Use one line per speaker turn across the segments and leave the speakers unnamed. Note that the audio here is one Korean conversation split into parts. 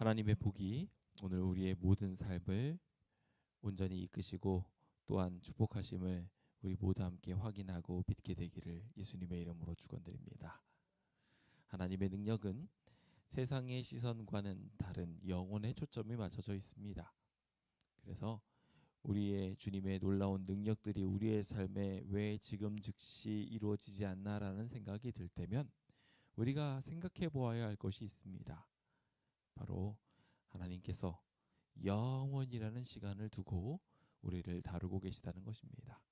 하나님의 복이 오늘 우리의 모든 삶을 온전히 이끄시고 또한 축복하심을 우리 모두 함께 확인하고 믿게 되기를 예수님의 이름으로 축원드립니다. 하나님의 능력은 세상의 시선과는 다른 영혼의 초점이 맞춰져 있습니다. 그래서 우리의 주님의 놀라운 능력들이 우리의 삶에 왜 지금 즉시 이루어지지 않나라는 생각이 들 때면 우리가 생각해 보아야 할 것이 있습니다. 바로 하나님께서 영원이라는 시간을 두고 우리를 다루고 계시다는 것입니다.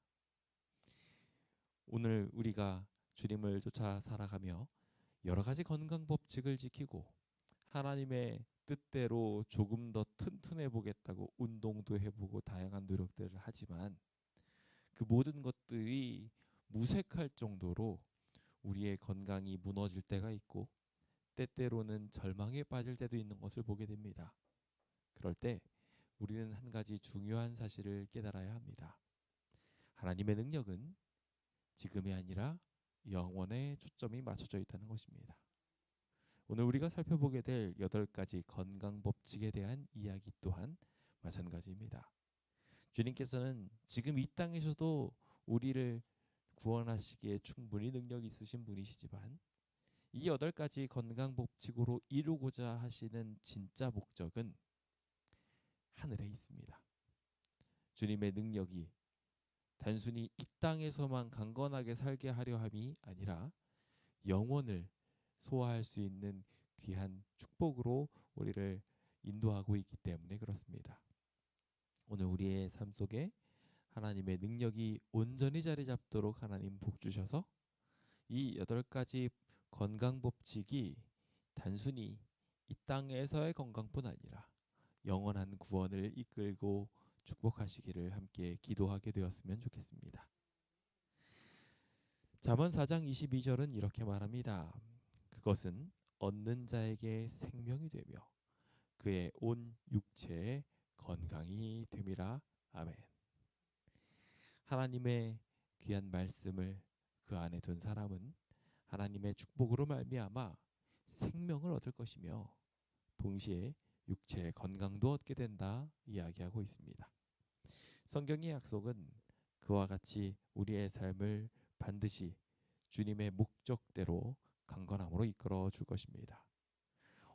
오늘 우리가 주님을 쫓아 살아가며 여러 가지 건강 법칙을 지키고 하나님의 뜻대로 조금 더 튼튼해 보겠다고 운동도 해보고 다양한 노력들을 하지만 그 모든 것들이 무색할 정도로 우리의 건강이 무너질 때가 있고 때때로는 절망에 빠질 때도 있는 것을 보게 됩니다. 그럴 때 우리는 한 가지 중요한 사실을 깨달아야 합니다. 하나님의 능력은 지금이 아니라 영원에 초점이 맞춰져 있다는 것입니다. 오늘 우리가 살펴보게 될 8가지 건강 법칙에 대한 이야기 또한 마찬가지입니다. 주님께서는 지금 이 땅에서도 우리를 구원하시기에 충분히 능력 있으신 분이시지만 이 8가지 건강 법칙으로 이루고자 하시는 진짜 목적은 하늘에 있습니다. 주님의 능력이 단순히 이 땅에서만 강건하게 살게 하려 함이 아니라 영원을 소화할 수 있는 귀한 축복으로 우리를 인도하고 있기 때문에 그렇습니다. 오늘 우리의 삶 속에 하나님의 능력이 온전히 자리 잡도록 하나님 복 주셔서 이 8가지 건강 법칙이 단순히 이 땅에서의 건강뿐 아니라 영원한 구원을 이끌고 축복하시기를 함께 기도하게 되었으면 좋겠습니다. 잠언 4장 22절은 이렇게 말합니다. 그것은 얻는 자에게 생명이 되며 그의 온 육체에 건강이 됨이라. 아멘. 하나님의 귀한 말씀을 그 안에 둔 사람은 하나님의 축복으로 말미암아 생명을 얻을 것이며 동시에 육체의 건강도 얻게 된다 이야기하고 있습니다. 성경의 약속은 그와 같이 우리의 삶을 반드시 주님의 목적대로 강건함으로 이끌어 줄 것입니다.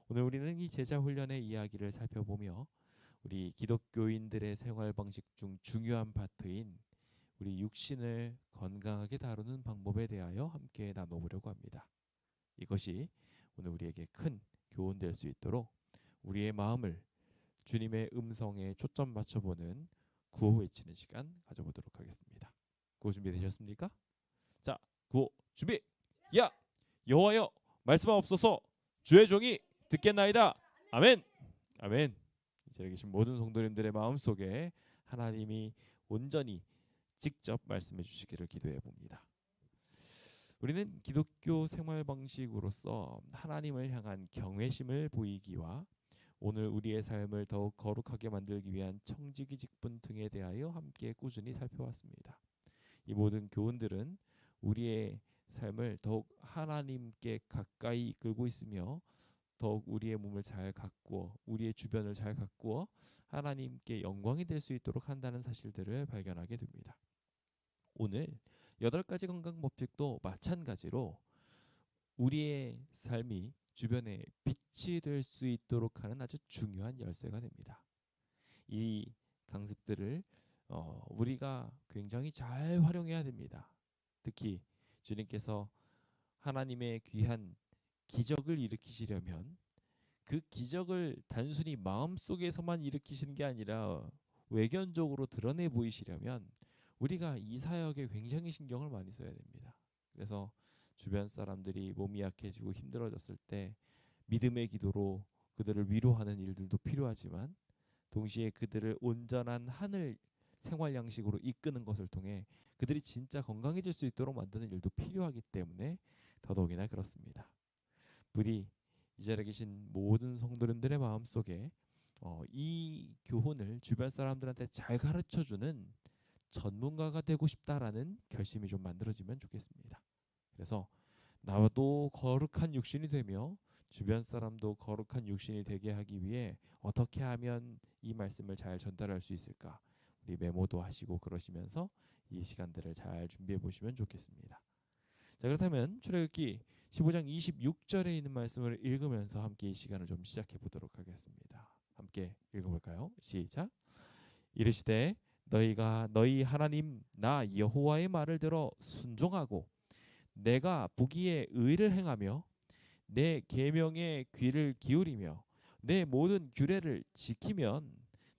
오늘 우리는 이 제자 훈련의 이야기를 살펴보며 우리 기독교인들의 생활 방식 중 중요한 파트인 우리 육신을 건강하게 다루는 방법에 대하여 함께 나눠보려고 합니다. 이것이 오늘 우리에게 큰 교훈 될 수 있도록 우리의 마음을 주님의 음성에 초점 맞춰보는 구호 외치는 시간 가져보도록 하겠습니다. 구호 준비되셨습니까? 자, 구호 준비. 야, 여호와여 말씀하옵소서. 주의 종이 듣겠나이다. 아멘. 아멘. 이제 계신 모든 성도님들의 마음속에 하나님이 온전히 직접 말씀해 주시기를 기도해 봅니다. 우리는 기독교 생활 방식으로서 하나님을 향한 경외심을 보이기와 오늘 우리의 삶을 더욱 거룩하게 만들기 위한 청지기 직분 등에 대하여 함께 꾸준히 살펴왔습니다. 이 모든 교훈들은 우리의 삶을 더욱 하나님께 가까이 이끌고 있으며 더욱 우리의 몸을 잘 가꾸어 우리의 주변을 잘 가꾸어 하나님께 영광이 될 수 있도록 한다는 사실들을 발견하게 됩니다. 오늘 8가지 건강 법칙도 마찬가지로 우리의 삶이 주변에 빛이 될 수 있도록 하는 아주 중요한 열쇠가 됩니다. 이 강습들을 우리가 굉장히 잘 활용해야 됩니다. 특히 주님께서 하나님의 귀한 기적을 일으키시려면 그 기적을 단순히 마음속에서만 일으키시는 게 아니라 외견적으로 드러내 보이시려면 우리가 이 사역에 굉장히 신경을 많이 써야 됩니다. 그래서 주변 사람들이 몸이 약해지고 힘들어졌을 때 믿음의 기도로 그들을 위로하는 일들도 필요하지만 동시에 그들을 온전한 하늘 생활 양식으로 이끄는 것을 통해 그들이 진짜 건강해질 수 있도록 만드는 일도 필요하기 때문에 더더욱이나 그렇습니다. 부디 이 자리에 계신 모든 성도님들의 마음속에 이 교훈을 주변 사람들한테 잘 가르쳐주는 전문가가 되고 싶다라는 결심이 좀 만들어지면 좋겠습니다. 그래서 나도 거룩한 육신이 되며 주변 사람도 거룩한 육신이 되게 하기 위해 어떻게 하면 이 말씀을 잘 전달할 수 있을까? 우리 메모도 하시고 그러시면서 이 시간들을 잘 준비해 보시면 좋겠습니다. 자, 그렇다면 출애굽기 15장 26절에 있는 말씀을 읽으면서 함께 이 시간을 좀 시작해 보도록 하겠습니다. 함께 읽어볼까요? 시작. 이르시되 너희가 너희 하나님 나 여호와의 말을 들어 순종하고 내가 보기에 의를 행하며 내 계명에 귀를 기울이며 내 모든 규례를 지키면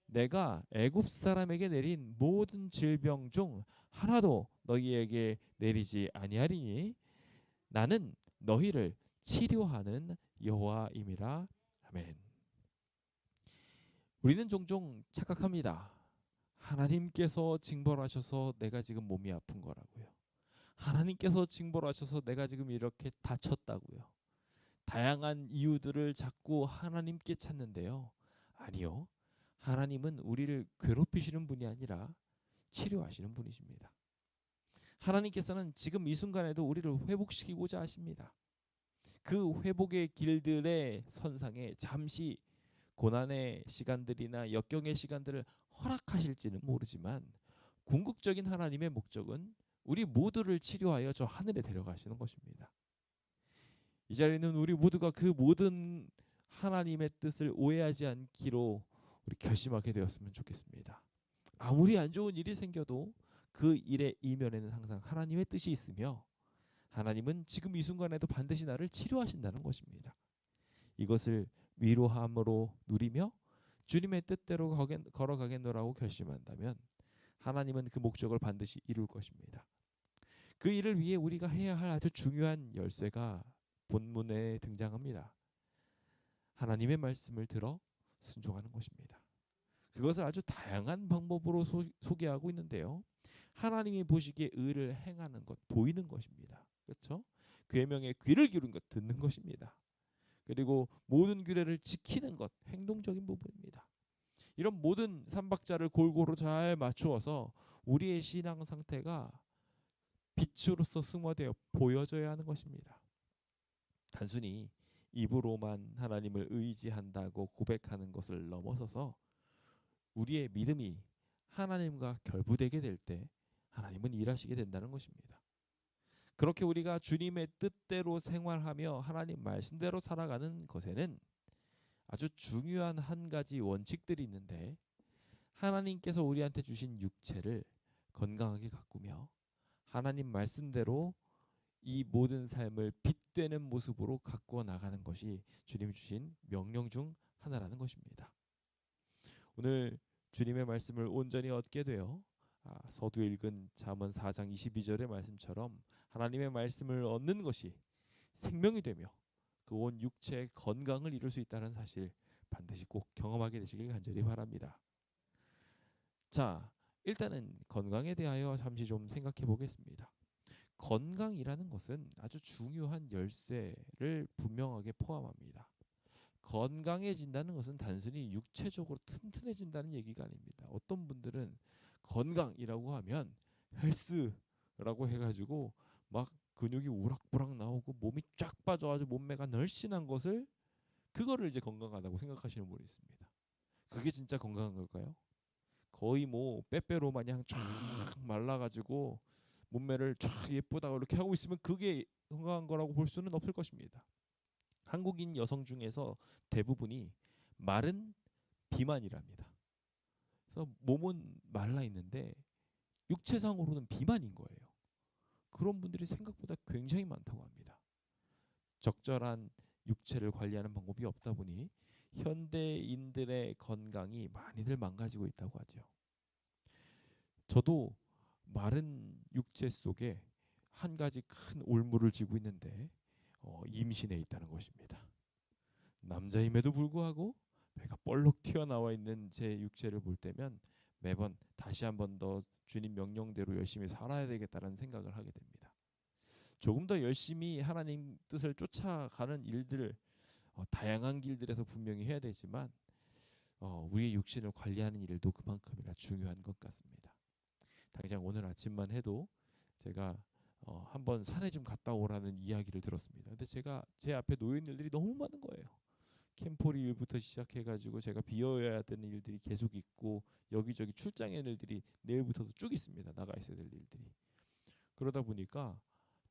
내가 애굽 사람에게 내린 모든 질병 중 하나도 너희에게 내리지 아니하리니 나는 너희를 치료하는 여호와임이라. 아멘. 우리는 종종 착각합니다. 하나님께서 징벌하셔서 내가 지금 몸이 아픈 거라고요. 하나님께서 징벌하셔서 내가 지금 이렇게 다쳤다고요. 다양한 이유들을 자꾸 하나님께 찾는데요. 아니요. 하나님은 우리를 괴롭히시는 분이 아니라 치료하시는 분이십니다. 하나님께서는 지금 이 순간에도 우리를 회복시키고자 하십니다. 그 회복의 길들의 선상에 잠시 고난의 시간들이나 역경의 시간들을 허락하실지는 모르지만 궁극적인 하나님의 목적은 우리 모두를 치료하여 저 하늘에 데려가시는 것입니다. 이 자리는 우리 모두가 그 모든 하나님의 뜻을 오해하지 않기로 우리 결심하게 되었으면 좋겠습니다. 아무리 안 좋은 일이 생겨도 그 일의 이면에는 항상 하나님의 뜻이 있으며 하나님은 지금 이 순간에도 반드시 나를 치료하신다는 것입니다. 이것을 위로함으로 누리며 주님의 뜻대로 걸어가겠노라고 결심한다면 하나님은 그 목적을 반드시 이룰 것입니다. 그 일을 위해 우리가 해야 할 아주 중요한 열쇠가 본문에 등장합니다. 하나님의 말씀을 들어 순종하는 것입니다. 그것을 아주 다양한 방법으로 소개하고 있는데요. 하나님이 보시기에 의를 행하는 것, 보이는 것입니다. 그렇죠? 계명에 귀를 기울인 것, 듣는 것입니다. 그리고 모든 규례를 지키는 것, 행동적인 부분입니다. 이런 모든 삼박자를 골고루 잘 맞추어서 우리의 신앙 상태가 빛으로서 승화되어 보여져야 하는 것입니다. 단순히 입으로만 하나님을 의지한다고 고백하는 것을 넘어서서 우리의 믿음이 하나님과 결부되게 될 때 하나님은 일하시게 된다는 것입니다. 그렇게 우리가 주님의 뜻대로 생활하며 하나님 말씀대로 살아가는 것에는 아주 중요한 한 가지 원칙들이 있는데 하나님께서 우리한테 주신 육체를 건강하게 가꾸며 하나님 말씀대로 이 모든 삶을 빛되는 모습으로 가꾸어 나가는 것이 주님이 주신 명령 중 하나라는 것입니다. 오늘 주님의 말씀을 온전히 얻게 되어 서두 읽은 잠언 4장 22절의 말씀처럼 하나님의 말씀을 얻는 것이 생명이 되며 그 온 육체의 건강을 이룰 수 있다는 사실 반드시 꼭 경험하게 되시길 간절히 바랍니다. 자, 일단은 건강에 대하여 잠시 좀 생각해 보겠습니다. 건강이라는 것은 아주 중요한 열쇠를 분명하게 포함합니다. 건강해진다는 것은 단순히 육체적으로 튼튼해진다는 얘기가 아닙니다. 어떤 분들은 건강이라고 하면 헬스라고 해가지고 막 근육이 우락부락 나오고 몸이 쫙 빠져가지고 몸매가 날씬한 것을 그거를 이제 건강하다고 생각하시는 분이 있습니다. 그게 진짜 건강한 걸까요? 거의 뭐 빼빼로 마냥 쫙 말라가지고 몸매를 쫙 예쁘다고 이렇게 하고 있으면 그게 건강한 거라고 볼 수는 없을 것입니다. 한국인 여성 중에서 대부분이 마른 비만이랍니다. 그래서 몸은 말라 있는데 육체상으로는 비만인 거예요. 그런 분들이 생각보다 굉장히 많다고 합니다. 적절한 육체를 관리하는 방법이 없다 보니 현대인들의 건강이 많이들 망가지고 있다고 하죠. 저도 마른 육체 속에 한 가지 큰 올무를 쥐고 있는데 임신해 있다는 것입니다. 남자임에도 불구하고 배가 볼록 튀어나와 있는 제 육체를 볼 때면 매번 다시 한 번 더 주님 명령대로 열심히 살아야 되겠다는 생각을 하게 됩니다. 조금 더 열심히 하나님 뜻을 쫓아가는 일들을 다양한 길들에서 분명히 해야 되지만 우리의 육신을 관리하는 일도 그만큼이나 중요한 것 같습니다. 당장 오늘 아침만 해도 제가 한번 산에 좀 갔다 오라는 이야기를 들었습니다. 근데 제가 제 앞에 놓여 있는 일들이 너무 많은 거예요. 캠포리 일부터 시작해가지고 제가 비워야 되는 일들이 계속 있고 여기저기 출장의 일들이 내일부터도 쭉 있습니다. 나가 있어야 될 일들이. 그러다 보니까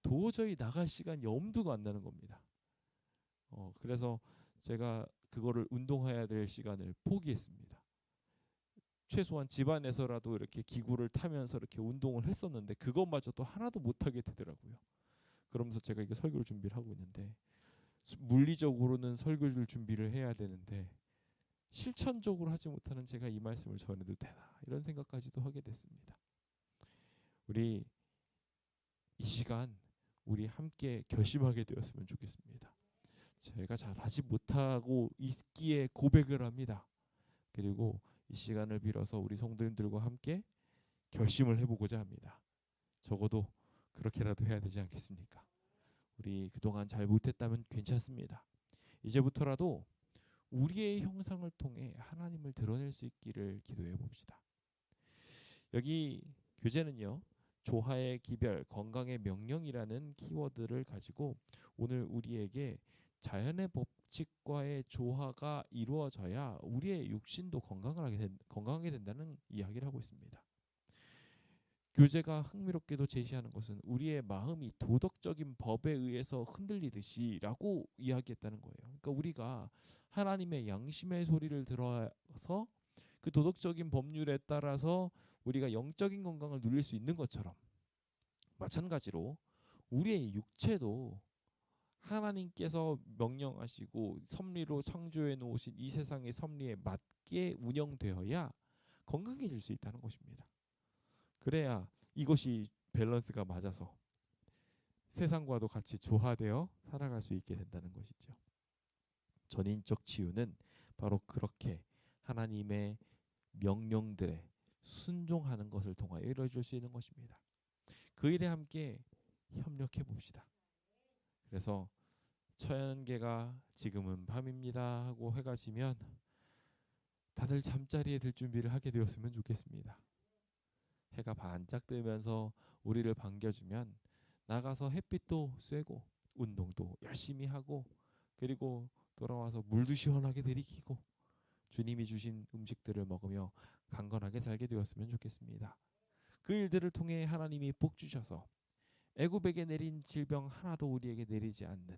도저히 나갈 시간이 엄두가 안 나는 겁니다. 그래서 제가 그거를 운동해야 될 시간을 포기했습니다. 최소한 집안에서라도 이렇게 기구를 타면서 이렇게 운동을 했었는데 그것마저도 하나도 못하게 되더라고요. 그러면서 제가 이게 설교를 준비를 하고 있는데 물리적으로는 설교를 준비를 해야 되는데 실천적으로 하지 못하는 제가 이 말씀을 전해도 되나 이런 생각까지도 하게 됐습니다. 우리 이 시간 우리 함께 결심하게 되었으면 좋겠습니다. 제가 잘하지 못하고 있기에 고백을 합니다. 그리고 이 시간을 빌어서 우리 성도님들과 함께 결심을 해보고자 합니다. 적어도 그렇게라도 해야 되지 않겠습니까? 우리 그동안 잘 못했다면 괜찮습니다. 이제부터라도 우리의 형상을 통해 하나님을 드러낼 수 있기를 기도해 봅시다. 여기 교재는요. 조화의 기별, 건강의 명령이라는 키워드를 가지고 오늘 우리에게 자연의 법칙과의 조화가 이루어져야 우리의 육신도 건강하게 된다는 이야기를 하고 있습니다. 교재가 흥미롭게도 제시하는 것은 우리의 마음이 도덕적인 법에 의해서 흔들리듯이라고 이야기했다는 거예요. 그러니까 우리가 하나님의 양심의 소리를 들어서 그 도덕적인 법률에 따라서 우리가 영적인 건강을 누릴 수 있는 것처럼 마찬가지로 우리의 육체도 하나님께서 명령하시고 섭리로 창조해 놓으신 이 세상의 섭리에 맞게 운영되어야 건강해질 수 있다는 것입니다. 그래야 이것이 밸런스가 맞아서 세상과도 같이 조화되어 살아갈 수 있게 된다는 것이죠. 전인적 치유는 바로 그렇게 하나님의 명령들에 순종하는 것을 통하여 이루어질 수 있는 것입니다. 그 일에 함께 협력해 봅시다. 그래서 처연계가 지금은 밤입니다 하고 해가 지면 다들 잠자리에 들 준비를 하게 되었으면 좋겠습니다. 해가 반짝 뜨면서 우리를 반겨주면 나가서 햇빛도 쐬고 운동도 열심히 하고 그리고 돌아와서 물도 시원하게 들이키고 주님이 주신 음식들을 먹으며 강건하게 살게 되었으면 좋겠습니다. 그 일들을 통해 하나님이 복 주셔서 애굽에게 내린 질병 하나도 우리에게 내리지 않는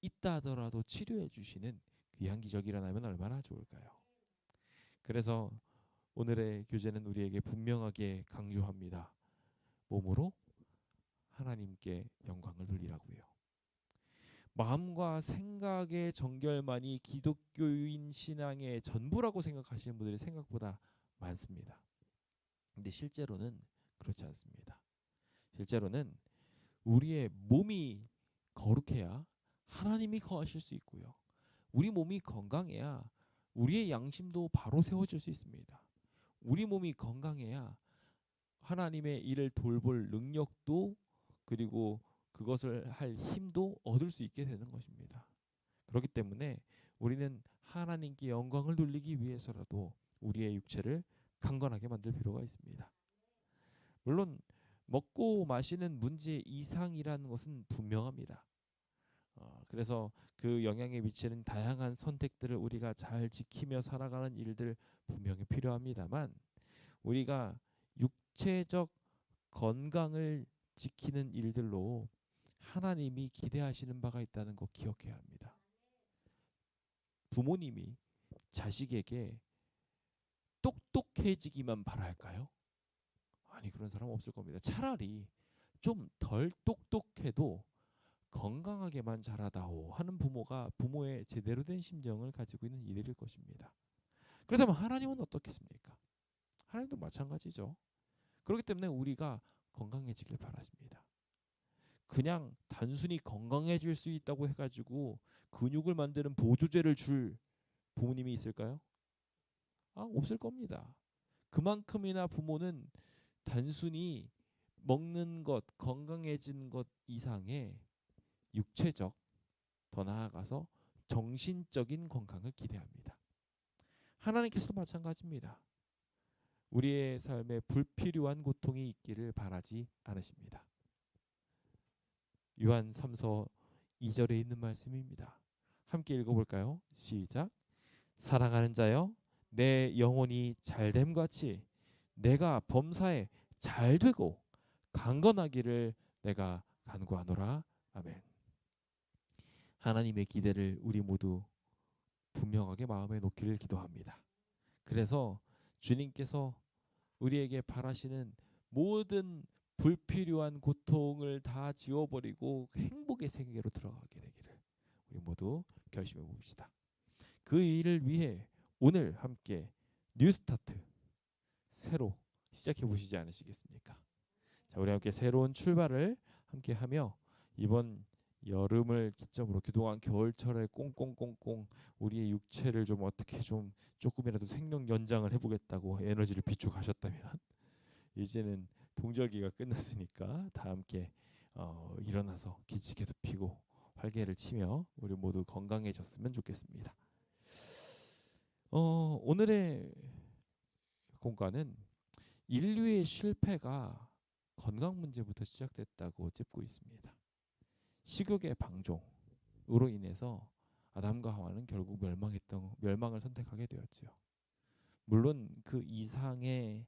있다 하더라도 치료해 주시는 귀한 기적이 일어나면 얼마나 좋을까요? 그래서 오늘의 교재는 우리에게 분명하게 강조합니다. 몸으로 하나님께 영광을 돌리라고요. 마음과 생각의 정결만이 기독교인 신앙의 전부라고 생각하시는 분들이 생각보다 많습니다. 근데 실제로는 그렇지 않습니다. 실제로는 우리의 몸이 거룩해야 하나님이 거하실 수 있고요. 우리 몸이 건강해야 우리의 양심도 바로 세워질 수 있습니다. 우리 몸이 건강해야 하나님의 일을 돌볼 능력도 그리고 그것을 할 힘도 얻을 수 있게 되는 것입니다. 그렇기 때문에 우리는 하나님께 영광을 돌리기 위해서라도 우리의 육체를 강건하게 만들 필요가 있습니다. 물론 먹고 마시는 문제 이상이라는 것은 분명합니다. 그래서 그 영향에 미치는 다양한 선택들을 우리가 잘 지키며 살아가는 일들 분명히 필요합니다만 우리가 육체적 건강을 지키는 일들로 하나님이 기대하시는 바가 있다는 거 기억해야 합니다. 부모님이 자식에게 똑똑해지기만 바랄까요? 아니 그런 사람 없을 겁니다. 차라리 좀 덜 똑똑해도 건강하게만 자라다오 하는 부모가 부모의 제대로 된 심정을 가지고 있는 이들일 것입니다. 그렇다면 하나님은 어떻겠습니까? 하나님도 마찬가지죠. 그렇기 때문에 우리가 건강해지길 바라십니다. 그냥 단순히 건강해질 수 있다고 해가지고 근육을 만드는 보조제를 줄 부모님이 있을까요? 없을 겁니다. 그만큼이나 부모는 단순히 먹는 것, 건강해지는 것 이상의 육체적, 더 나아가서 정신적인 건강을 기대합니다. 하나님께서도 마찬가지입니다. 우리의 삶에 불필요한 고통이 있기를 바라지 않으십니다. 요한 3서 2절에 있는 말씀입니다. 함께 읽어볼까요? 시작. 사랑하는 자여, 내 영혼이 잘됨 같이 내가 범사에 잘되고 강건하기를 내가 간구하노라. 아멘. 하나님의 기대를 우리 모두 분명하게 마음에 놓기를 기도합니다. 그래서 주님께서 우리에게 바라시는 모든 불필요한 고통을 다 지워버리고 행복의 세계로 들어가게 되기를 우리 모두 결심해 봅시다. 그 일을 위해 오늘 함께 뉴스타트 새로 시작해 보시지 않으시겠습니까? 자, 우리 함께 새로운 출발을 함께 하며 이번 여름을 기점으로 그동안 겨울철에 꽁꽁꽁꽁 우리의 육체를 좀 어떻게 좀 조금이라도 생명 연장을 해보겠다고 에너지를 비축하셨다면 이제는 동절기가 끝났으니까 다 함께 일어나서 기지개도 피고 활개를 치며 우리 모두 건강해졌으면 좋겠습니다. 오늘의 공과는 인류의 실패가 건강 문제부터 시작됐다고 짚고 있습니다. 식욕의 방종으로 인해서 아담과 하와는 결국 멸망을 선택하게 되었지요. 물론 그 이상의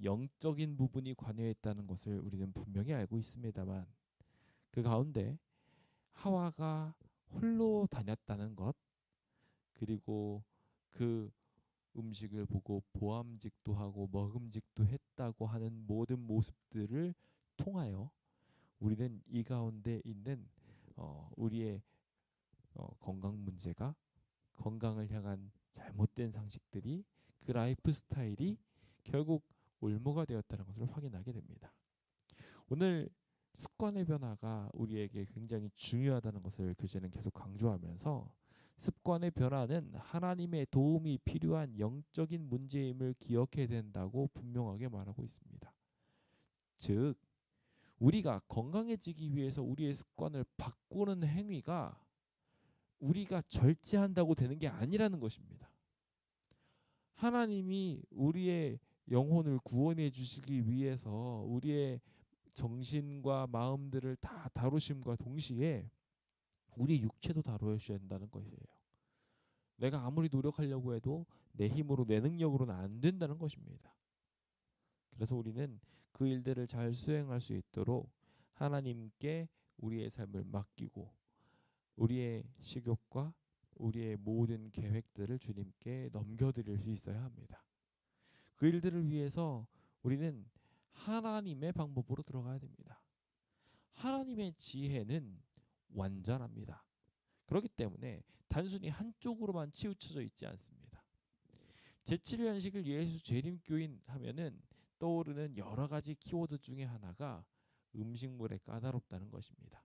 영적인 부분이 관여했다는 것을 우리는 분명히 알고 있습니다만 그 가운데 하와가 홀로 다녔다는 것, 그리고 그 음식을 보고 보암직도 하고 먹음직도 했다고 하는 모든 모습들을 통하여 우리는 이 가운데 있는 우리의 건강 문제가, 건강을 향한 잘못된 상식들이, 그 라이프 스타일이 결국 올무가 되었다는 것을 확인하게 됩니다. 오늘 습관의 변화가 우리에게 굉장히 중요하다는 것을 교재는 계속 강조하면서 습관의 변화는 하나님의 도움이 필요한 영적인 문제임을 기억해야 된다고 분명하게 말하고 있습니다. 즉 우리가 건강해지기 위해서 우리의 습관을 바꾸는 행위가 우리가 절제한다고 되는 게 아니라는 것입니다. 하나님이 우리의 영혼을 구원해 주시기 위해서 우리의 정신과 마음들을 다 다루심과 동시에 우리 육체도 다루셔야 된다는 것이에요. 내가 아무리 노력하려고 해도 내 힘으로 내 능력으로는 안 된다는 것입니다. 그래서 우리는 그 일들을 잘 수행할 수 있도록 하나님께 우리의 삶을 맡기고 우리의 식욕과 우리의 모든 계획들을 주님께 넘겨드릴 수 있어야 합니다. 그 일들을 위해서 우리는 하나님의 방법으로 들어가야 됩니다. 하나님의 지혜는 완전합니다. 그렇기 때문에 단순히 한쪽으로만 치우쳐져 있지 않습니다. 제7연식을 예수 재림교인 하면은 떠오르는 여러 가지 키워드 중에 하나가 음식물에 까다롭다는 것입니다.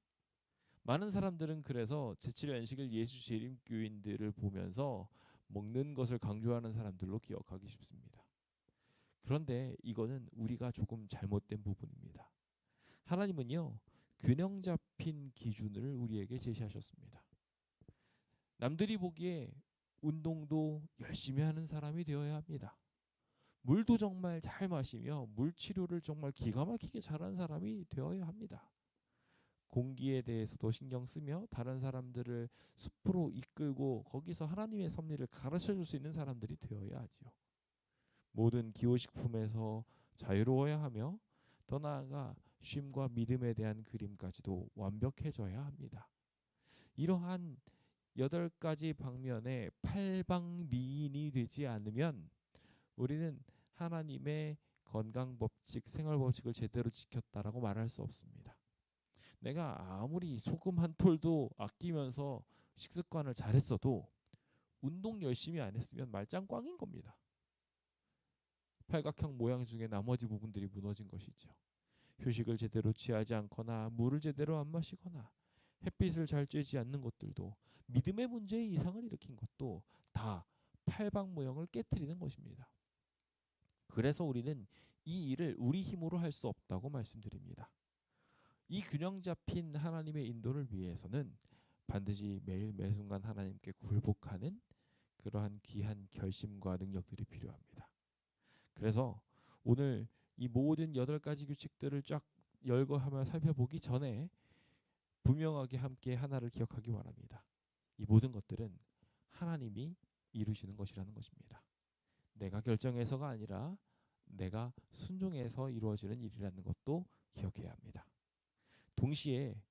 많은 사람들은 그래서 제7연식을 예수 재림교인들을 보면서 먹는 것을 강조하는 사람들로 기억하기 쉽습니다. 그런데 이거는 우리가 조금 잘못된 부분입니다. 하나님은요, 균형 잡힌 기준을 우리에게 제시하셨습니다. 남들이 보기에 운동도 열심히 하는 사람이 되어야 합니다. 물도 정말 잘 마시며 물 치료를 정말 기가 막히게 잘하는 사람이 되어야 합니다. 공기에 대해서도 신경 쓰며 다른 사람들을 숲으로 이끌고 거기서 하나님의 섭리를 가르쳐 줄 수 있는 사람들이 되어야 하지요. 모든 기호식품에서 자유로워야 하며 더 나아가 쉼과 믿음에 대한 그림까지도 완벽해져야 합니다. 이러한 8가지 방면의 팔방미인이 되지 않으면 우리는 하나님의 건강 법칙, 생활 법칙을 제대로 지켰다라고 말할 수 없습니다. 내가 아무리 소금 한 톨도 아끼면서 식습관을 잘했어도 운동 열심히 안 했으면 말짱 꽝인 겁니다. 팔각형 모양 중에 나머지 부분들이 무너진 것이죠. 휴식을 제대로 취하지 않거나 물을 제대로 안 마시거나 햇빛을 잘 쬐지 않는 것들도, 믿음의 문제에 이상을 일으킨 것도 다 팔방 모형을 깨트리는 것입니다. 그래서 우리는 이 일을 우리 힘으로 할 수 없다고 말씀드립니다. 이 균형 잡힌 하나님의 인도를 위해서는 반드시 매일 매순간 하나님께 굴복하는 그러한 귀한 결심과 능력들이 필요합니다. 그래서 오늘 이 모든 8가지 규칙들을 쫙 열거하며 살펴보기 전에 분명하게 함께 하나를 기억하기 바랍니다. 이 모든 것들은 하나님이 이루시는 것이라는 것입니다. 내가 결정해서가 아니라 내가 순종해서 이루어지는 일이라는 것도 기억해야 합니다. 동시에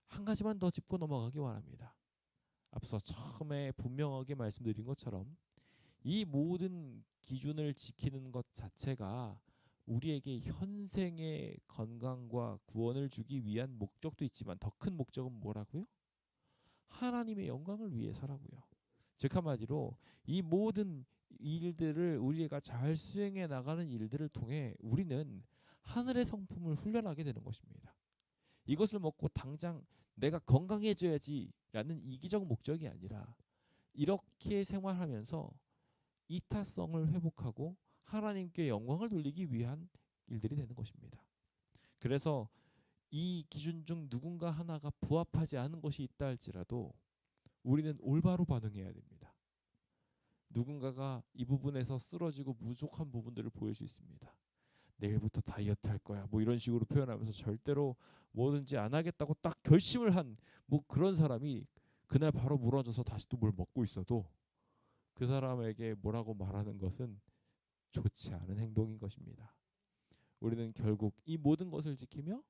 한 가지만 더 짚고 넘어가기 바랍니다. 앞서 처음에 분명하게 말씀드린 것처럼 이 모든 기준을 지키는 것 자체가 우리에게 현생의 건강과 구원을 주기 위한 목적도 있지만 더 큰 목적은 뭐라고요? 하나님의 영광을 위해서라고요. 즉 한마디로 이 모든 일들을 우리가 잘 수행해 나가는 일들을 통해 우리는 하늘의 성품을 훈련하게 되는 것입니다. 이것을 먹고 당장 내가 건강해져야지라는 이기적 목적이 아니라 이렇게 생활하면서 이타성을 회복하고 하나님께 영광을 돌리기 위한 일들이 되는 것입니다. 그래서 이 기준 중 누군가 하나가 부합하지 않은 것이 있다 할지라도 우리는 올바로 반응해야 됩니다. 누군가가 이 부분에서 쓰러지고 부족한 부분들을 보일 수 있습니다. 내일부터 다이어트 할 거야 뭐 이런 식으로 표현하면서 절대로 뭐든지 안 하겠다고 딱 결심을 한 뭐 그런 사람이 그날 바로 무너져서 다시 또 뭘 먹고 있어도 그 사람에게 뭐라고 말하는 것은 좋지 않은 행동인 것입니다. 우리는 결국 이 모든 것을 지키며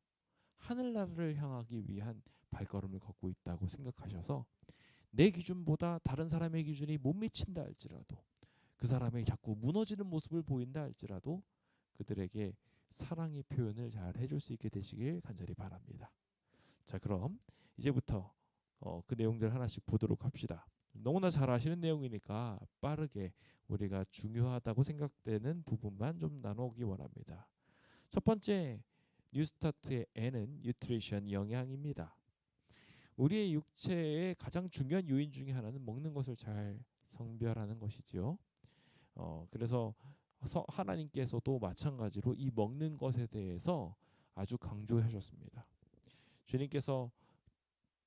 하늘나라를 향하기 위한 발걸음을 걷고 있다고 생각하셔서 내 기준보다 다른 사람의 기준이 못 미친다 할지라도 그 사람이 자꾸 무너지는 모습을 보인다 할지라도 그들에게 사랑의 표현을 잘 해줄 수 있게 되시길 간절히 바랍니다. 자, 그럼 이제부터 그 내용들 하나씩 보도록 합시다. 너무나 잘 아시는 내용이니까 빠르게 우리가 중요하다고 생각되는 부분만 좀 나누기 원합니다. 첫 번째 뉴스타트의 N은 뉴트리션 영양입니다. 우리의 육체의 가장 중요한 요인 중에 하나는 먹는 것을 잘 성별하는 것이지요. 그래서 하나님께서도 마찬가지로 이 먹는 것에 대해서 아주 강조하셨습니다. 주님께서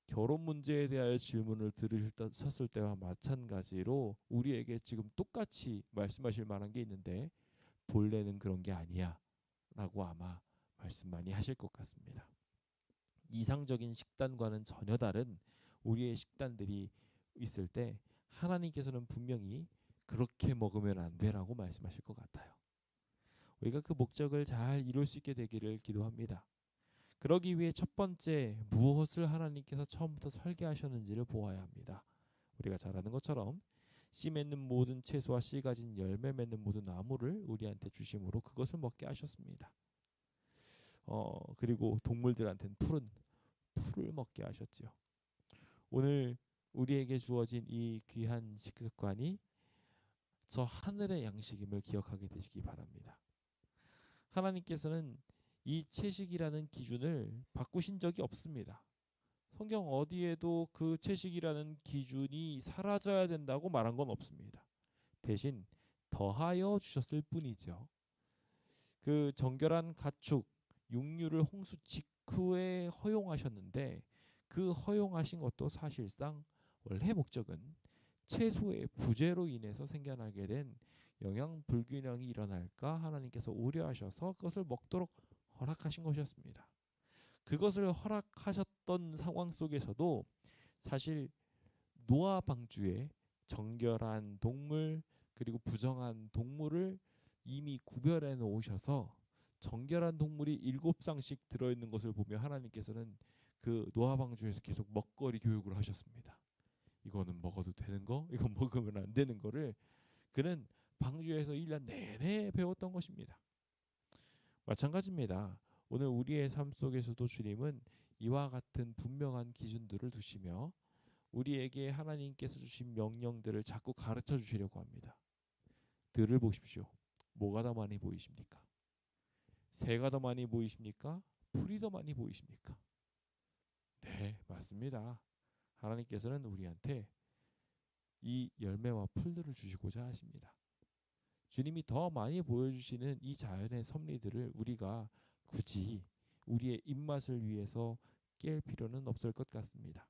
결혼 문제에 대하여 질문을 들으셨을 때와 마찬가지로 우리에게 지금 똑같이 말씀하실 만한 게 있는데 본래는 그런 게 아니야 라고 아마 말씀 많이 하실 것 같습니다. 이상적인 식단과는 전혀 다른 우리의 식단들이 있을 때 하나님께서는 분명히 그렇게 먹으면 안 돼라고 말씀하실 것 같아요. 우리가 그 목적을 잘 이룰 수 있게 되기를 기도합니다. 그러기 위해 첫 번째 무엇을 하나님께서 처음부터 설계하셨는지를 보아야 합니다. 우리가 잘 아는 것처럼 씨 맺는 모든 채소와 씨 가진 열매 맺는 모든 나무를 우리한테 주심으로 그것을 먹게 하셨습니다. 그리고 동물들한테는 푸른 풀을 먹게 하셨지요. 오늘 우리에게 주어진 이 귀한 식습관이 저 하늘의 양식임을 기억하게 되시기 바랍니다. 하나님께서는 이 채식이라는 기준을 바꾸신 적이 없습니다. 성경 어디에도 그 채식이라는 기준이 사라져야 된다고 말한 건 없습니다. 대신 더하여 주셨을 뿐이죠. 그 정결한 가축, 육류를 홍수 직후에 허용하셨는데 그 허용하신 것도 사실상 원래 목적은 채소의 부재로 인해서 생겨나게 된 영양 불균형이 일어날까 하나님께서 우려하셔서 그것을 먹도록 허락하신 것이었습니다. 그것을 허락하셨던 상황 속에서도 사실 노아 방주에 정결한 동물 그리고 부정한 동물을 이미 구별해 놓으셔서 정결한 동물이 7쌍씩 들어있는 것을 보며 하나님께서는 그 노아 방주에서 계속 먹거리 교육을 하셨습니다. 이거는 먹어도 되는 거, 이건 먹으면 안 되는 거를 그는 방주에서 1년 내내 배웠던 것입니다. 마찬가지입니다. 오늘 우리의 삶 속에서도 주님은 이와 같은 분명한 기준들을 두시며 우리에게 하나님께서 주신 명령들을 자꾸 가르쳐 주시려고 합니다. 들을 보십시오. 뭐가 더 많이 보이십니까? 새가 더 많이 보이십니까? 풀이 더 많이 보이십니까? 네, 맞습니다. 하나님께서는 우리한테 이 열매와 풀들을 주시고자 하십니다. 주님이 더 많이 보여주시는 이 자연의 섭리들을 우리가 굳이 우리의 입맛을 위해서 깰 필요는 없을 것 같습니다.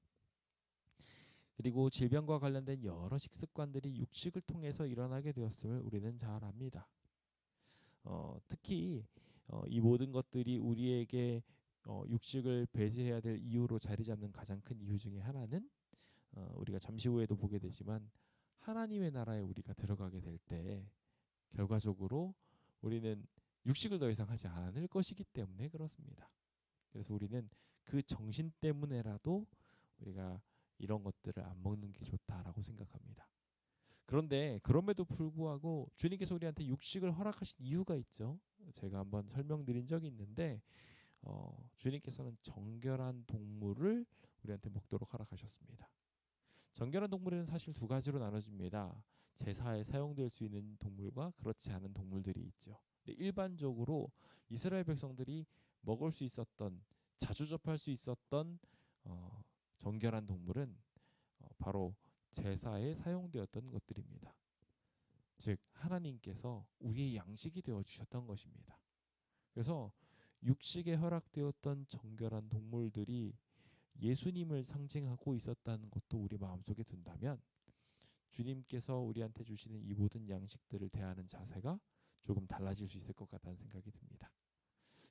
그리고 질병과 관련된 여러 식습관들이 육식을 통해서 일어나게 되었음을 우리는 잘 압니다. 특히 이 모든 것들이 우리에게 육식을 배제해야 될 이유로 자리 잡는 가장 큰 이유 중에 하나는 우리가 잠시 후에도 보게 되지만 하나님의 나라에 우리가 들어가게 될 때 결과적으로 우리는 육식을 더 이상 하지 않을 것이기 때문에 그렇습니다. 그래서 우리는 그 정신 때문에라도 우리가 이런 것들을 안 먹는 게 좋다라고 생각합니다. 그런데 그럼에도 불구하고 주님께서 우리한테 육식을 허락하신 이유가 있죠. 제가 한번 설명드린 적이 있는데 주님께서는 정결한 동물을 우리한테 먹도록 허락하셨습니다. 정결한 동물에는 사실 두 가지로 나눠집니다. 제사에 사용될 수 있는 동물과 그렇지 않은 동물들이 있죠. 근데 일반적으로 이스라엘 백성들이 먹을 수 있었던 자주 접할 수 있었던 정결한 동물은 바로 제사에 사용되었던 것들입니다. 즉 하나님께서 우리의 양식이 되어 주셨던 것입니다. 그래서 육식에 허락되었던 정결한 동물들이 예수님을 상징하고 있었다는 것도 우리 마음속에 든다면 주님께서 우리한테 주시는 이 모든 양식들을 대하는 자세가 조금 달라질 수 있을 것 같다는 생각이 듭니다.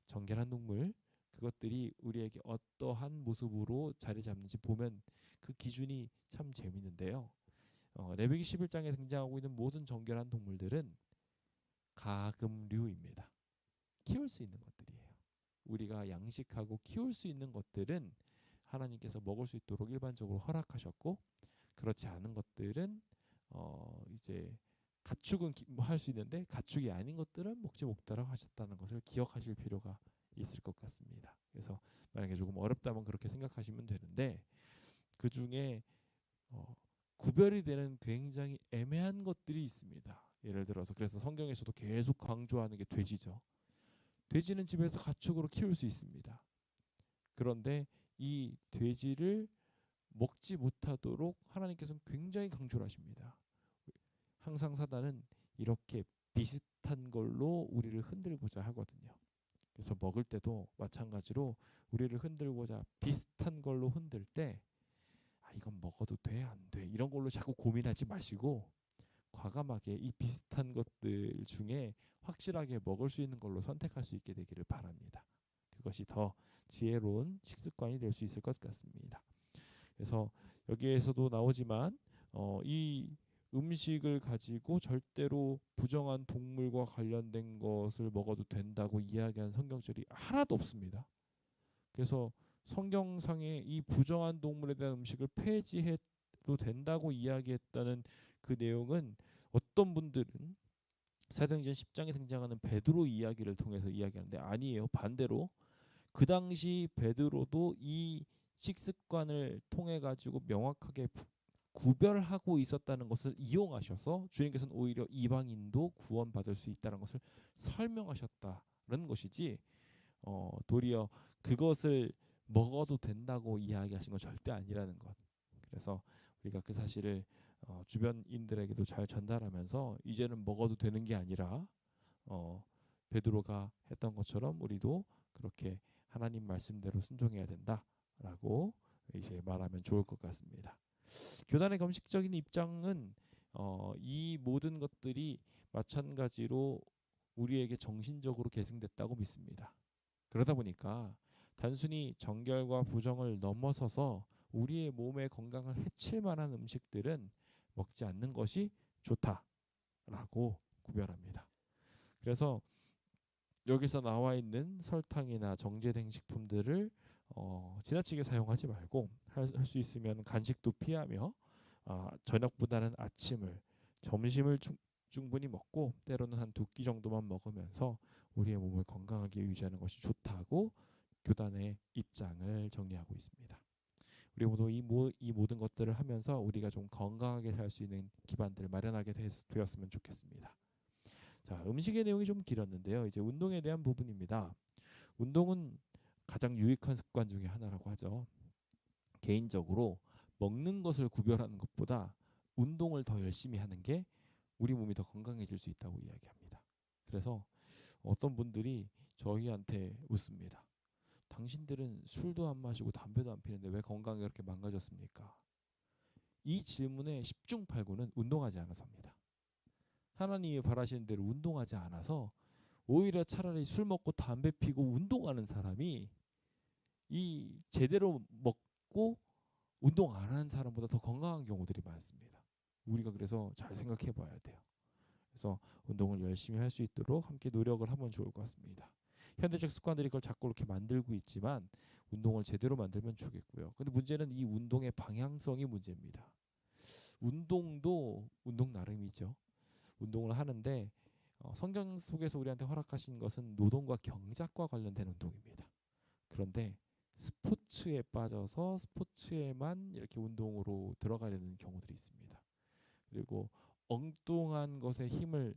정결한 동물 그것들이 우리에게 어떠한 모습으로 자리 잡는지 보면 그 기준이 참 재밌는데요. 레위기 11장에 등장하고 있는 모든 정결한 동물들은 가금류입니다. 키울 수 있는 것들이에요. 우리가 양식하고 키울 수 있는 것들은 하나님께서 먹을 수 있도록 일반적으로 허락하셨고 그렇지 않은 것들은 이제 가축은 할 수 있는데 가축이 아닌 것들은 먹지 못하라고 하셨다는 것을 기억하실 필요가 있을 것 같습니다. 그래서 만약에 조금 어렵다면 그렇게 생각하시면 되는데 그 중에 구별이 되는 굉장히 애매한 것들이 있습니다. 예를 들어서 그래서 성경에서도 계속 강조하는 게 돼지죠. 돼지는 집에서 가축으로 키울 수 있습니다. 그런데 이 돼지를 먹지 못하도록 하나님께서는 굉장히 강조를 하십니다. 항상 사단은 이렇게 비슷한 걸로 우리를 흔들고자 하거든요. 그래서 먹을 때도 마찬가지로 우리를 흔들고자 비슷한 걸로 흔들 때 이건 먹어도 돼? 안 돼? 이런 걸로 자꾸 고민하지 마시고 과감하게 이 비슷한 것들 중에 확실하게 먹을 수 있는 걸로 선택할 수 있게 되기를 바랍니다. 그것이 더 지혜로운 식습관이 될 수 있을 것 같습니다. 그래서 여기에서도 나오지만 이 음식을 가지고 절대로 부정한 동물과 관련된 것을 먹어도 된다고 이야기하는 성경절이 하나도 없습니다. 그래서 성경상에 이 부정한 동물에 대한 음식을 폐지해도 된다고 이야기했다는 그 내용은 어떤 분들은 사도행전 10장에 등장하는 베드로 이야기를 통해서 이야기하는데 아니에요. 반대로 그 당시 베드로도 이 식습관을 통해 가지고 명확하게 구별하고 있었다는 것을 이용하셔서 주님께서는 오히려 이방인도 구원받을 수 있다는 것을 설명하셨다는 것이지 도리어 그것을 먹어도 된다고 이야기하신 건 절대 아니라는 것. 그래서 우리가 그 사실을 주변인들에게도 잘 전달하면서 이제는 먹어도 되는 게 아니라 베드로가 했던 것처럼 우리도 그렇게 하나님 말씀대로 순종해야 된다라고 이제 말하면 좋을 것 같습니다. 교단의 검식적인 입장은 이 모든 것들이 마찬가지로 우리에게 정신적으로 계승됐다고 믿습니다. 그러다 보니까 단순히 정결과 부정을 넘어서서 우리의 몸의 건강을 해칠 만한 음식들은 먹지 않는 것이 좋다라고 구별합니다. 그래서 여기서 나와 있는 설탕이나 정제된 식품들을 지나치게 사용하지 말고 할 수 있으면 간식도 피하며 저녁보다는 아침을 점심을 충분히 먹고 때로는 한 2끼 정도만 먹으면서 우리의 몸을 건강하게 유지하는 것이 좋다고 교단의 입장을 정리하고 있습니다. 우리 모두 이 모든 것들을 하면서 우리가 좀 건강하게 살 수 있는 기반들을 마련하게 되었으면 좋겠습니다. 자, 음식의 내용이 좀 길었는데요. 이제 운동에 대한 부분입니다. 운동은 가장 유익한 습관 중에 하나라고 하죠. 개인적으로 먹는 것을 구별하는 것보다 운동을 더 열심히 하는 게 우리 몸이 더 건강해질 수 있다고 이야기합니다. 그래서 어떤 분들이 저희한테 묻습니다. 당신들은 술도 안 마시고 담배도 안 피는데 왜 건강이 그렇게 망가졌습니까? 이 질문에 10중 8구는 운동하지 않아서입니다. 하나님이 바라시는 대로 운동하지 않아서 오히려 차라리 술 먹고 담배 피고 운동하는 사람이 이 제대로 먹고 운동 안 하는 사람보다 더 건강한 경우들이 많습니다. 우리가 그래서 잘 생각해 봐야 돼요. 그래서 운동을 열심히 할 수 있도록 함께 노력을 하면 좋을 것 같습니다. 현대적 습관들이 그걸 자꾸 이렇게 만들고 있지만 운동을 제대로 만들면 좋겠고요. 근데 문제는 이 운동의 방향성이 문제입니다. 운동도 운동 나름이죠. 운동을 하는데 성경 속에서 우리한테 허락하신 것은 노동과 경작과 관련된 운동입니다. 그런데 스포츠에 빠져서 스포츠에만 이렇게 운동으로 들어가려는 경우들이 있습니다. 그리고 엉뚱한 것에 힘을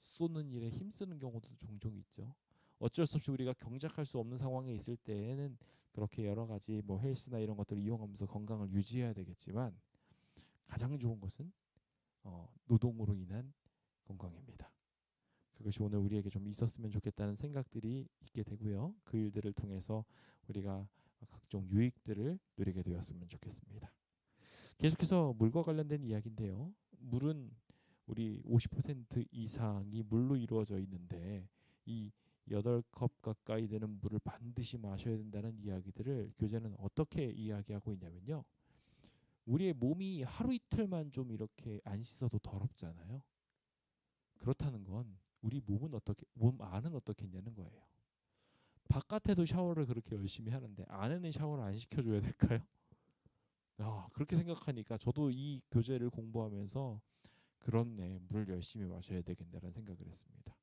쏟는 일에 힘쓰는 경우도 종종 있죠. 어쩔 수 없이 우리가 경작할 수 없는 상황에 있을 때에는 그렇게 여러 가지 뭐 헬스나 이런 것들을 이용하면서 건강을 유지해야 되겠지만 가장 좋은 것은 노동으로 인한 건강입니다. 그것이 오늘 우리에게 좀 있었으면 좋겠다는 생각들이 있게 되고요. 그 일들을 통해서 우리가 각종 유익들을 누리게 되었으면 좋겠습니다. 계속해서 물과 관련된 이야기인데요. 물은 우리 50% 이상이 물로 이루어져 있는데 이 8컵 가까이 되는 물을 반드시 마셔야 된다는 이야기들을 교재는 어떻게 이야기하고 있냐면요. 우리의 몸이 하루 이틀만 좀 이렇게 안 씻어도 더럽잖아요. 그렇다는 건 우리 몸 안은 어떻게 했냐는 거예요. 바깥에도 샤워를 그렇게 열심히 하는데 안에는 샤워를 안 시켜줘야 될까요? 그렇게 생각하니까 저도 이 교재를 공부하면서 그렇네, 물을 열심히 마셔야 되겠네라는 생각을 했습니다.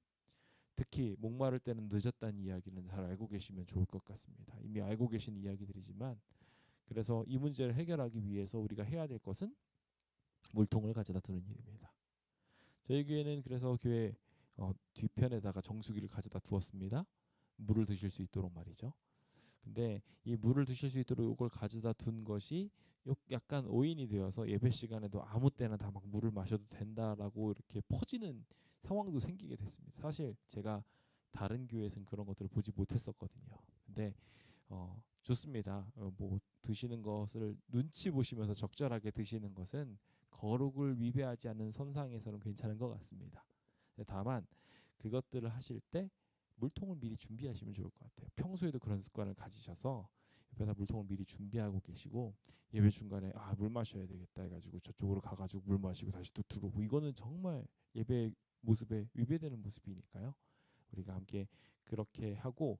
특히 목마를 때는 늦었다는 이야기는 잘 알고 계시면 좋을 것 같습니다. 이미 알고 계신 이야기들이지만 그래서 이 문제를 해결하기 위해서 우리가 해야 될 것은 물통을 가져다 두는 일입니다. 저희 교회는 그래서 교회 뒤편에다가 정수기를 가져다 두었습니다. 물을 드실 수 있도록 말이죠. 근데 이 물을 드실 수 있도록 이걸 가져다 둔 것이 약간 오인이 되어서 예배 시간에도 아무 때나 다 막 물을 마셔도 된다라고 이렇게 퍼지는 상황도 생기게 됐습니다. 사실 제가 다른 교회에서는 그런 것들을 보지 못했었거든요. 근데 좋습니다. 뭐 드시는 것을 눈치 보시면서 적절하게 드시는 것은 거룩을 위배하지 않는 선상에서는 괜찮은 것 같습니다. 다만 그것들을 하실 때 물통을 미리 준비하시면 좋을 것 같아요. 평소에도 그런 습관을 가지셔서 옆에서 물통을 미리 준비하고 계시고 예배 중간에 물 마셔야 되겠다 해가지고 저쪽으로 가가지고 물 마시고 다시 또 들어오고 이거는 정말 예배 모습에 위배되는 모습이니까요. 우리가 함께 그렇게 하고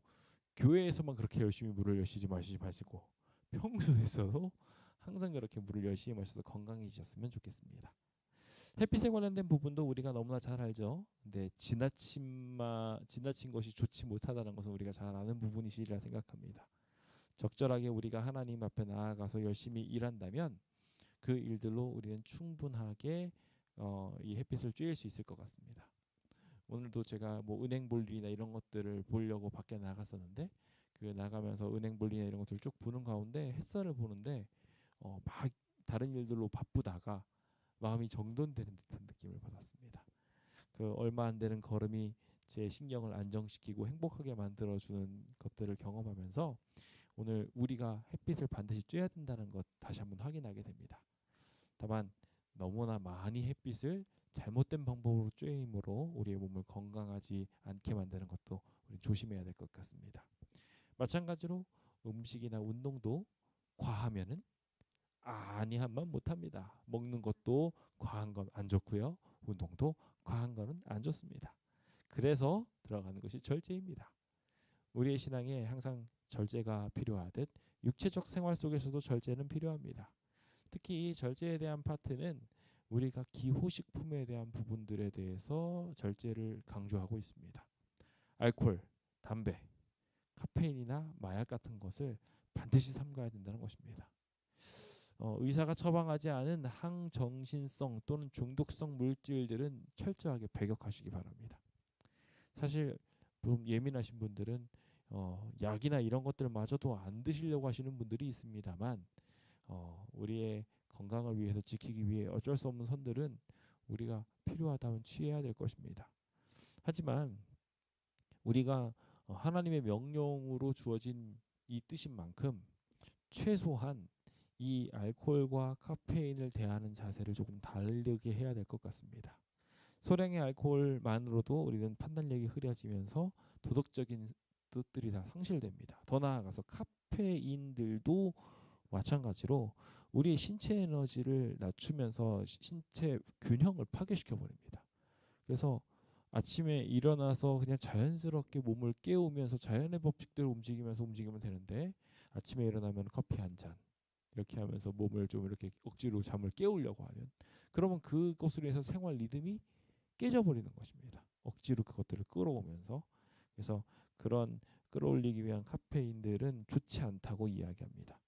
교회에서만 그렇게 열심히 물을 마시지 마시고 평소에서도 항상 그렇게 물을 열심히 마셔서 건강해지셨으면 좋겠습니다. 햇빛에 관련된 부분도 우리가 너무나 잘 알죠. 근데 지나친 것이 좋지 못하다는 것은 우리가 잘 아는 부분이시리라 생각합니다. 적절하게 우리가 하나님 앞에 나아가서 열심히 일한다면 그 일들로 우리는 충분하게 이 햇빛을 쬐일 수 있을 것 같습니다. 오늘도 제가 뭐 은행 볼 일이나 이런 것들을 보려고 밖에 나갔었는데 그 나가면서 은행 볼 일이나 이런 것들을 쭉 보는 가운데 햇살을 보는데 막 다른 일들로 바쁘다가 마음이 정돈되는 듯한 느낌을 받았습니다. 그 얼마 안 되는 걸음이 제 신경을 안정시키고 행복하게 만들어주는 것들을 경험하면서 오늘 우리가 햇빛을 반드시 쬐야 된다는 것 다시 한번 확인하게 됩니다. 다만 너무나 많이 햇빛을 잘못된 방법으로 쬐임으로 우리의 몸을 건강하지 않게 만드는 것도 우리 조심해야 될 것 같습니다. 마찬가지로 음식이나 운동도 과하면은 아니한만 못합니다. 먹는 것도 과한 건 안 좋고요. 운동도 과한 거는 안 좋습니다. 그래서 들어가는 것이 절제입니다. 우리의 신앙에 항상 절제가 필요하듯 육체적 생활 속에서도 절제는 필요합니다. 특히 이 절제에 대한 파트는 우리가 기호식품에 대한 부분들에 대해서 절제를 강조하고 있습니다. 알코올, 담배, 카페인이나 마약 같은 것을 반드시 삼가야 된다는 것입니다. 의사가 처방하지 않은 항정신성 또는 중독성 물질들은 철저하게 배격하시기 바랍니다. 사실 좀 예민하신 분들은 약이나 이런 것들마저도 안 드시려고 하시는 분들이 있습니다만 우리의 건강을 위해서 지키기 위해 어쩔 수 없는 선들은 우리가 필요하다면 취해야 될 것입니다. 하지만 우리가 하나님의 명령으로 주어진 이 뜻인 만큼 최소한 이 알코올과 카페인을 대하는 자세를 조금 다르게 해야 될 것 같습니다. 소량의 알코올만으로도 우리는 판단력이 흐려지면서 도덕적인 뜻들이 다 상실됩니다. 더 나아가서 카페인들도 마찬가지로 우리의 신체 에너지를 낮추면서 신체 균형을 파괴시켜 버립니다. 그래서 아침에 일어나서 그냥 자연스럽게 몸을 깨우면서 자연의 법칙대로 움직이면 되는데, 아침에 일어나면 커피 한 잔 이렇게 하면서 몸을 좀 이렇게 억지로 잠을 깨우려고 하면, 그러면 그것으로 해서 생활 리듬이 깨져버리는 것입니다. 억지로 그것들을 끌어오면서. 그래서 그런 끌어올리기 위한 카페인들은 좋지 않다고 이야기합니다.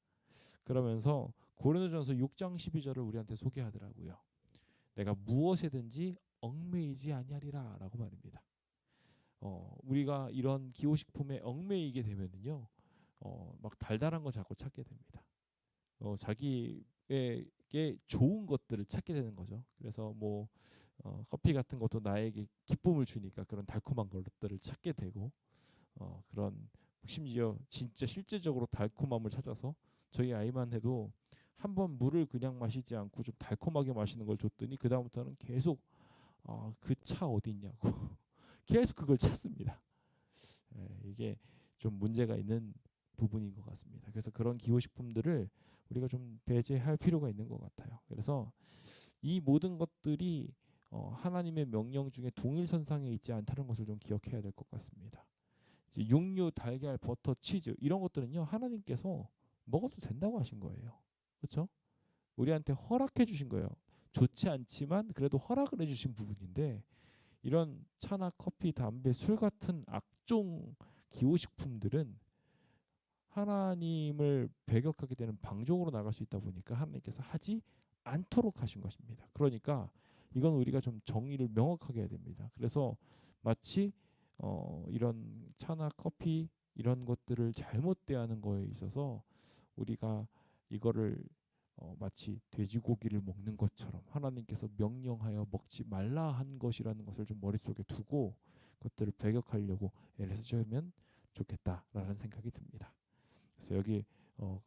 그러면서 고린도전서 6장 12절을 우리한테 소개하더라고요. 내가 무엇에든지 얽매이지 아니하리라라고 말입니다. 우리가 이런 기호식품에 얽매이게 되면은요, 막 달달한 거 자꾸 찾게 됩니다. 자기에게 좋은 것들을 찾게 되는 거죠. 그래서 뭐 커피 같은 것도 나에게 기쁨을 주니까 그런 달콤한 것들을 찾게 되고, 그런 심지어 진짜 실제적으로 달콤함을 찾아서 저희 아이만 해도 한번 물을 그냥 마시지 않고 좀 달콤하게 마시는 걸 줬더니 그 다음부터는 계속 그 차 어디 있냐고 계속 그걸 찾습니다. 이게 좀 문제가 있는 부분인 것 같습니다. 그래서 그런 기호식품들을 우리가 좀 배제할 필요가 있는 것 같아요. 그래서 이 모든 것들이 하나님의 명령 중에 동일선상에 있지 않다는 것을 좀 기억해야 될 것 같습니다. 이제 육류, 달걀, 버터, 치즈 이런 것들은요, 하나님께서 먹어도 된다고 하신 거예요. 그렇죠? 우리한테 허락해 주신 거예요. 좋지 않지만 그래도 허락을 해주신 부분인데, 이런 차나 커피, 담배, 술 같은 악종 기호식품들은 하나님을 배격하게 되는 방종으로 나갈 수 있다 보니까 하나님께서 하지 않도록 하신 것입니다. 그러니까 이건 우리가 좀 정의를 명확하게 해야 됩니다. 그래서 마치 이런 차나 커피 이런 것들을 잘못 대하는 거에 있어서 우리가 이거를 마치 돼지고기를 먹는 것처럼 하나님께서 명령하여 먹지 말라 한 것이라는 것을 좀 머릿속에 두고 그것들을 배격하려고 애를 쓰시면 좋겠다라는 생각이 듭니다. 그래서 여기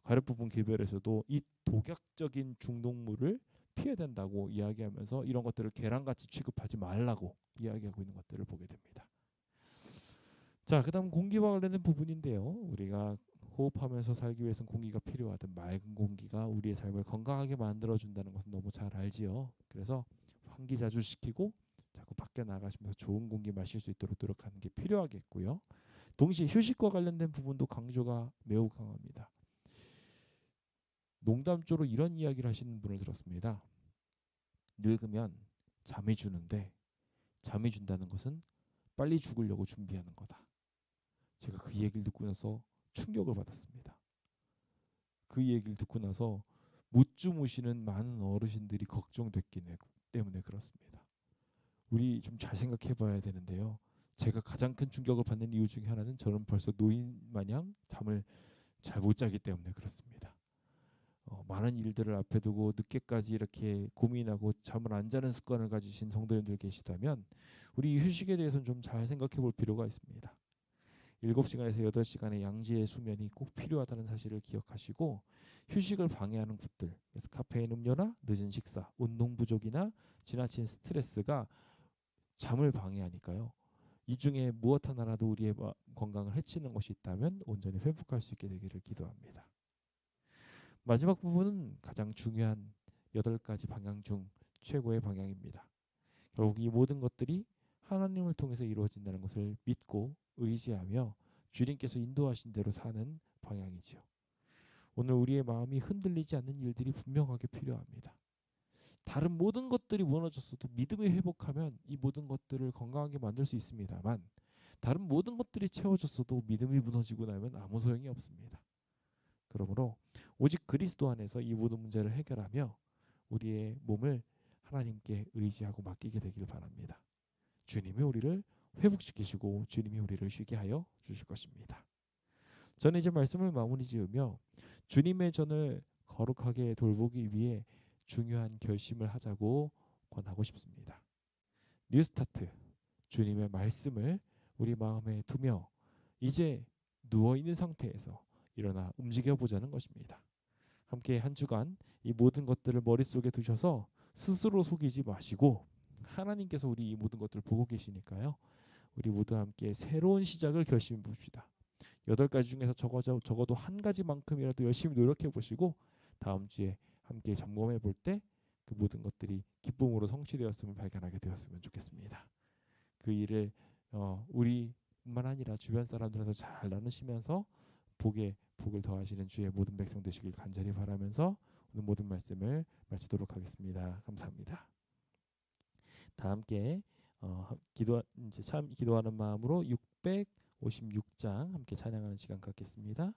가르부분 기별에서도 이 독약적인 중독물을 피해야 된다고 이야기하면서 이런 것들을 계란같이 취급하지 말라고 이야기하고 있는 것들을 보게 됩니다. 자, 그다음 공기와 관련된 부분인데요. 우리가 호흡하면서 살기 위해서는 공기가 필요하든 맑은 공기가 우리의 삶을 건강하게 만들어준다는 것은 너무 잘 알지요. 그래서 환기 자주 시키고 자꾸 밖에 나가시면서 좋은 공기 마실 수 있도록 노력하는 게 필요하겠고요. 동시에 휴식과 관련된 부분도 강조가 매우 강합니다. 농담조로 이런 이야기를 하시는 분을 들었습니다. 늙으면 잠이 주는데 잠이 준다는 것은 빨리 죽으려고 준비하는 거다. 제가 그 얘기를 듣고 나서 충격을 받았습니다. 그 얘기를 듣고 나서 못 주무시는 많은 어르신들이 걱정됐기 때문에 그렇습니다. 우리 좀 잘 생각해 봐야 되는데요. 제가 가장 큰 충격을 받는 이유 중에 하나는 저는 벌써 노인 마냥 잠을 잘 못 자기 때문에 그렇습니다. 많은 일들을 앞에 두고 늦게까지 이렇게 고민하고 잠을 안 자는 습관을 가지신 성도님들 계시다면 우리 휴식에 대해서는 좀 잘 생각해 볼 필요가 있습니다. 7시간에서 8시간의 양질의 수면이 꼭 필요하다는 사실을 기억하시고, 휴식을 방해하는 것들, 그래서 카페인 음료나 늦은 식사, 운동 부족이나 지나친 스트레스가 잠을 방해하니까요. 이 중에 무엇 하나라도 우리의 건강을 해치는 것이 있다면 온전히 회복할 수 있게 되기를 기도합니다. 마지막 부분은 가장 중요한 8가지 방향 중 최고의 방향입니다. 결국 이 모든 것들이 하나님을 통해서 이루어진다는 것을 믿고 의지하며 주님께서 인도하신 대로 사는 방향이지요. 오늘 우리의 마음이 흔들리지 않는 일들이 분명하게 필요합니다. 다른 모든 것들이 무너졌어도 믿음이 회복하면 이 모든 것들을 건강하게 만들 수 있습니다만, 다른 모든 것들이 채워졌어도 믿음이 무너지고 나면 아무 소용이 없습니다. 그러므로 오직 그리스도 안에서 이 모든 문제를 해결하며 우리의 몸을 하나님께 의지하고 맡기게 되길 바랍니다. 주님이 우리를 회복시키시고 주님이 우리를 쉬게 하여 주실 것입니다. 저는 이제 말씀을 마무리 지으며 주님의 전을 거룩하게 돌보기 위해 중요한 결심을 하자고 권하고 싶습니다. 뉴스타트, 주님의 말씀을 우리 마음에 두며 이제 누워있는 상태에서 일어나 움직여보자는 것입니다. 함께 한 주간 이 모든 것들을 머릿속에 두셔서 스스로 속이지 마시고, 하나님께서 우리 이 모든 것들을 보고 계시니까요. 우리 모두 함께 새로운 시작을 결심해 봅시다. 8가지 중에서 적어도 한 가지만큼이라도 열심히 노력해 보시고 다음 주에 함께 점검해 볼 때 그 모든 것들이 기쁨으로 성취되었음을 발견하게 되었으면 좋겠습니다. 그 일을 우리뿐만 아니라 주변 사람들한테 잘 나누시면서 복을 더하시는 주의 모든 백성 되시길 간절히 바라면서 오늘 모든 말씀을 마치도록 하겠습니다. 감사합니다. 다 함께 기도하는 마음으로 656장 함께 찬양하는 시간 갖겠습니다.